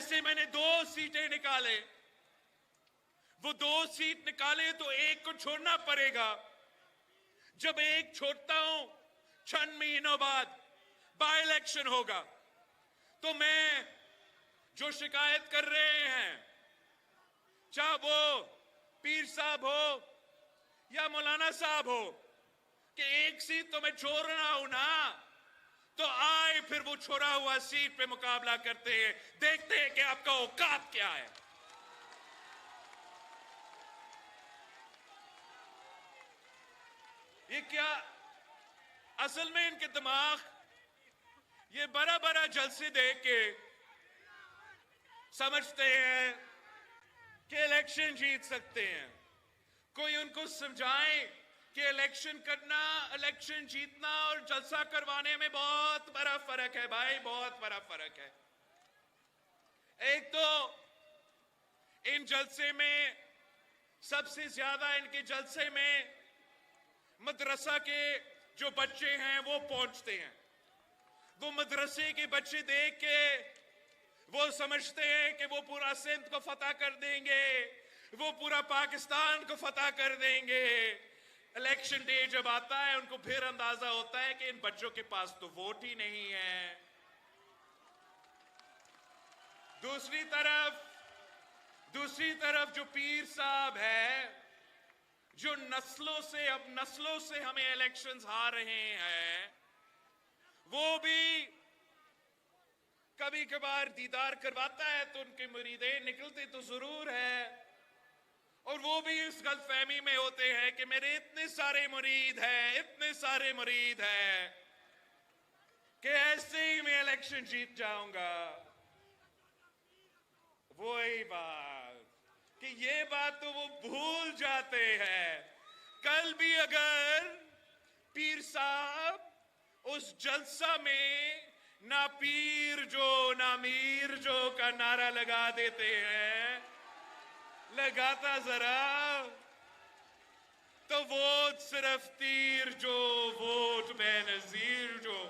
जैसे मैंने 2 सीटें निकाले, वो 2 सीट निकाले तो एक को छोड़ना पड़ेगा। जब एक छोड़ता हूं, 6 महीनों बाद बाय इलेक्शन होगा, तो मैं जो शिकायत कर रहे हैं, चाहे वो पीर साहब हो या मौलाना साहब हो, कि एक सीट तो मैं छोड़ रहा हूं ना, तो आए फिर वो छोड़ा हुआ सीट पे मुकाबला करते हैं, देखते हैं कि आपका औकात क्या है। ये क्या, असल में इनके दिमाग ये बड़ा बड़ा जलसे देख के समझते हैं कि इलेक्शन जीत सकते हैं। कोई उनको समझाए कि इलेक्शन करना, इलेक्शन जीतना और जलसा करवाने में बहुत बड़ा फर्क है भाई, बहुत बड़ा फर्क है। एक तो इन जलसे में, सबसे ज्यादा इनके जलसे में मदरसा के जो बच्चे हैं वो पहुंचते हैं। वो मदरसे के बच्चे देख के वो समझते हैं कि वो पूरा सिंध को फतह कर देंगे, वो पूरा पाकिस्तान को फतह कर देंगे। इलेक्शन डे जब आता है, उनको फिर अंदाजा होता है कि इन बच्चों के पास तो वोट ही नहीं है। दूसरी तरफ जो पीर साहब है, जो नस्लों से हमें इलेक्शंस हार रहे हैं, वो भी कभी कभार दीदार करवाता है तो उनके मुरीदें निकलते तो जरूर है, और वो भी इस गलतफहमी में होते हैं कि मेरे इतने सारे मुरीद हैं, इतने सारे मुरीद हैं कि ऐसे ही मैं इलेक्शन जीत जाऊंगा। वही बात कि ये बात तो वो भूल जाते हैं। कल भी अगर पीर साहब उस जलसा में ना पीर जो ना मीर जो का नारा लगा देते हैं, लगाता जरा, तो वोट सिर्फ तीर जो, वोट बेनजीर जो